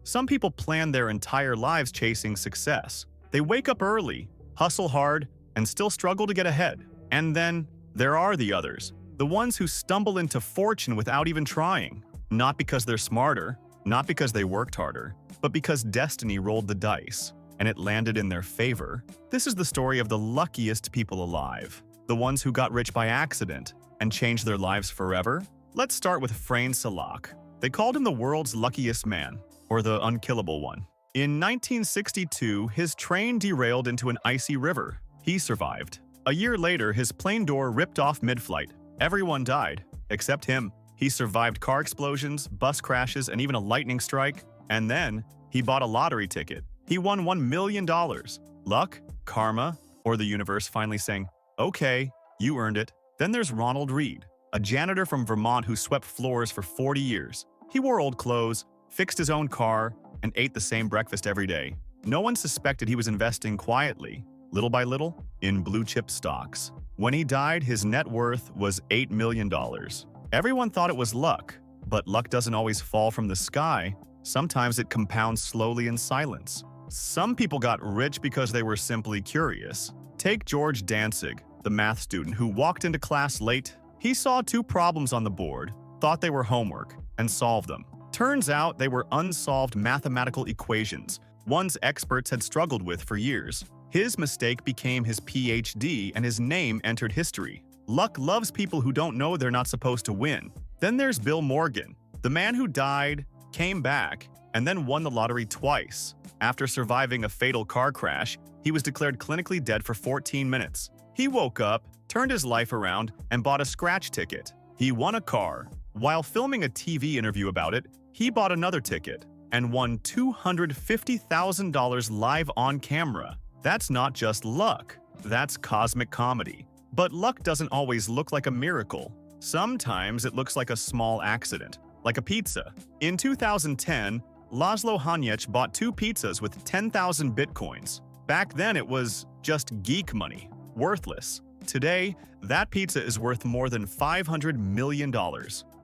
Some people plan their entire lives chasing success. They wake up early, hustle hard, and still struggle to get ahead. And then there are the others, the ones who stumble into fortune without even trying. Not because they're smarter, not because they worked harder, but because destiny rolled the dice, and it landed in their favor. This is the story of the luckiest people alive, the ones who got rich by accident and changed their lives forever. Let's start with Frain Salak. They called him the world's luckiest man, or the unkillable one. In 1962, his train derailed into an icy river. He survived. A year later, his plane door ripped off mid-flight. Everyone died, except him. He survived car explosions, bus crashes, and even a lightning strike. And then, he bought a lottery ticket. He won $1 million. Luck, karma, or the universe finally saying, "Okay, you earned it." Then there's Ronald Reed, a janitor from Vermont who swept floors for 40 years. He wore old clothes, fixed his own car, and ate the same breakfast every day. No one suspected he was investing quietly, little by little, in blue-chip stocks. When he died, his net worth was $8 million. Everyone thought it was luck, but luck doesn't always fall from the sky. Sometimes it compounds slowly in silence. Some people got rich because they were simply curious. Take George Danzig, the math student who walked into class late. He saw two problems on the board, thought they were homework, and solved them. Turns out they were unsolved mathematical equations, ones experts had struggled with for years. His mistake became his PhD, and his name entered history. Luck loves people who don't know they're not supposed to win. Then there's Bill Morgan, the man who died, came back, and then won the lottery twice. After surviving a fatal car crash, he was declared clinically dead for 14 minutes. He woke up, turned his life around, and bought a scratch ticket. He won a car. While filming a TV interview about it, he bought another ticket and won $250,000 live on camera. That's not just luck, that's cosmic comedy. But luck doesn't always look like a miracle. Sometimes it looks like a small accident, like a pizza. In 2010, Laszlo Hanyecz bought 2 pizzas with 10,000 bitcoins. Back then it was just geek money, worthless. Today, that pizza is worth more than $500 million.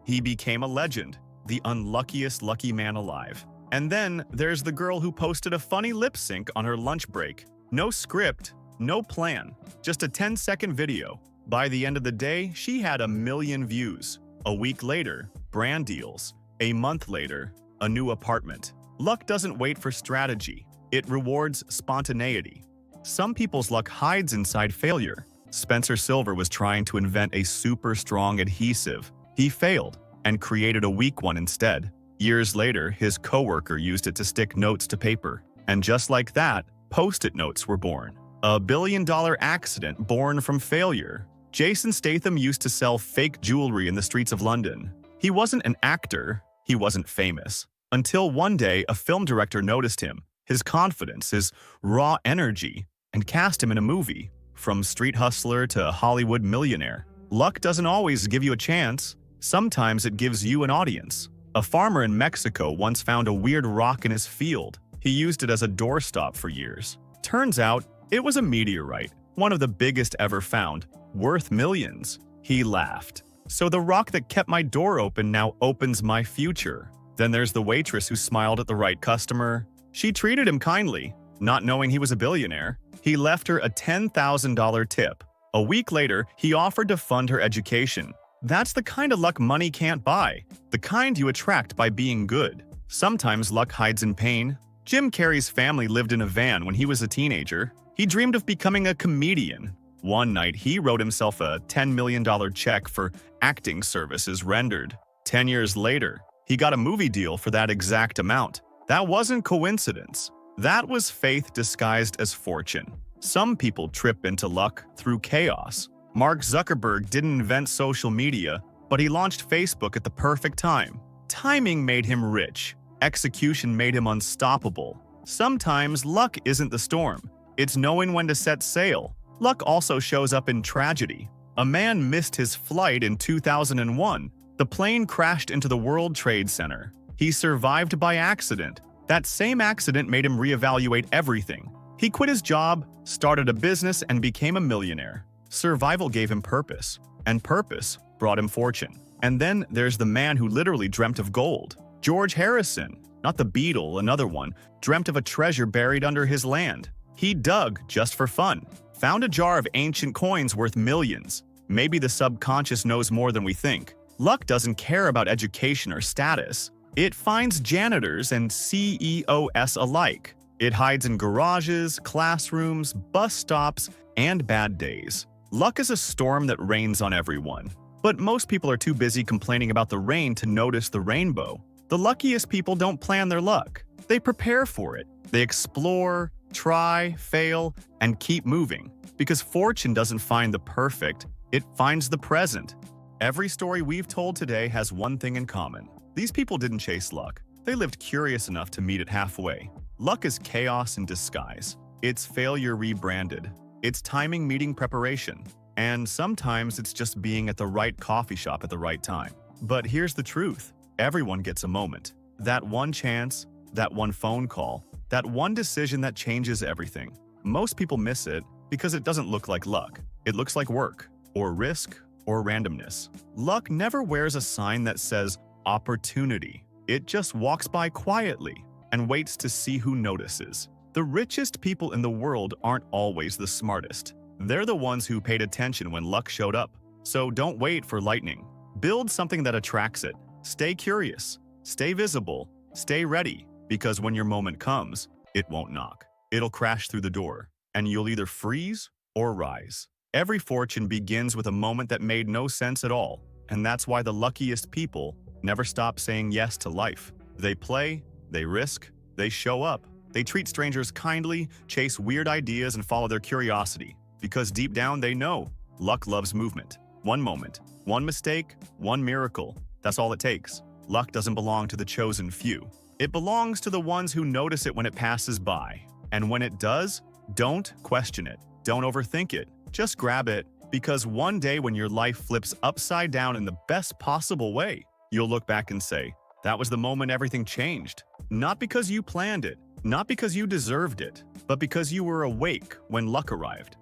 He became a legend, the unluckiest lucky man alive. And then there's the girl who posted a funny lip sync on her lunch break. No script, no plan, just a 10-second video. By the end of the day, she had 1 million views. A week later, brand deals. A month later, a new apartment. Luck doesn't wait for strategy. It rewards spontaneity. Some people's luck hides inside failure. Spencer Silver was trying to invent a super strong adhesive. He failed and created a weak one instead. Years later, his coworker used it to stick notes to paper. And just like that, Post-it notes were born. A billion-dollar accident born from failure. Jason Statham used to sell fake jewelry in the streets of London. He wasn't an actor, he wasn't famous. Until one day, a film director noticed him, his confidence, his raw energy, and cast him in a movie. From street hustler to Hollywood millionaire. Luck doesn't always give you a chance. Sometimes it gives you an audience. A farmer in Mexico once found a weird rock in his field. He used it as a doorstop for years. Turns out, it was a meteorite, one of the biggest ever found, worth millions. He laughed. So the rock that kept my door open now opens my future. Then there's the waitress who smiled at the right customer. She treated him kindly, not knowing he was a billionaire. He left her a $10,000 tip. A week later, he offered to fund her education. That's the kind of luck money can't buy, the kind you attract by being good. Sometimes luck hides in pain. Jim Carrey's family lived in a van when he was a teenager. He dreamed of becoming a comedian. One night, he wrote himself a $10 million check for acting services rendered. 10 years later, he got a movie deal for that exact amount. That wasn't coincidence. That was faith disguised as fortune. Some people trip into luck through chaos. Mark Zuckerberg didn't invent social media, but he launched Facebook at the perfect time. Timing made him rich. Execution made him unstoppable. Sometimes luck isn't the storm. It's knowing when to set sail. Luck also shows up in tragedy. A man missed his flight in 2001. The plane crashed into the World Trade Center. He survived by accident. That same accident made him reevaluate everything. He quit his job, started a business, and became a millionaire. Survival gave him purpose, and purpose brought him fortune. And then there's the man who literally dreamt of gold. George Harrison. Not the beetle, another one, dreamt of a treasure buried under his land. He dug just for fun, found a jar of ancient coins worth millions. Maybe the subconscious knows more than we think. Luck doesn't care about education or status. It finds janitors and CEOs alike. It hides in garages, classrooms, bus stops, and bad days. Luck is a storm that rains on everyone. But most people are too busy complaining about the rain to notice the rainbow. The luckiest people don't plan their luck. They prepare for it. They explore, try, fail, and keep moving. Because fortune doesn't find the perfect, it finds the present. Every story we've told today has one thing in common. These people didn't chase luck. They lived curious enough to meet it halfway. Luck is chaos in disguise. It's failure rebranded. It's timing meeting preparation. And sometimes it's just being at the right coffee shop at the right time. But here's the truth. Everyone gets a moment. That one chance, that one phone call, that one decision that changes everything. Most people miss it because it doesn't look like luck. It looks like work, or risk, or randomness. Luck never wears a sign that says opportunity. It just walks by quietly and waits to see who notices. The richest people in the world aren't always the smartest. They're the ones who paid attention when luck showed up. So don't wait for lightning. Build something that attracts it. Stay curious. Stay visible. Stay ready. Because when your moment comes, it won't knock. It'll crash through the door, and you'll either freeze or rise. Every fortune begins with a moment that made no sense at all, and that's why the luckiest people never stop saying yes to life. They play, they risk, they show up, they treat strangers kindly, chase weird ideas, and follow their curiosity. Because deep down they know, luck loves movement. One moment, one mistake, one miracle. That's all it takes. Luck doesn't belong to the chosen few. It belongs to the ones who notice it when it passes by. And when it does, don't question it. Don't overthink it. Just grab it, because one day when your life flips upside down in the best possible way, you'll look back and say, that was the moment everything changed. Not because you planned it, not because you deserved it, but because you were awake when luck arrived.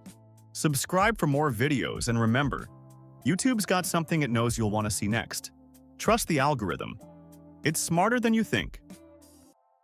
Subscribe for more videos, and remember, YouTube's got something it knows you'll want to see next. Trust the algorithm. It's smarter than you think.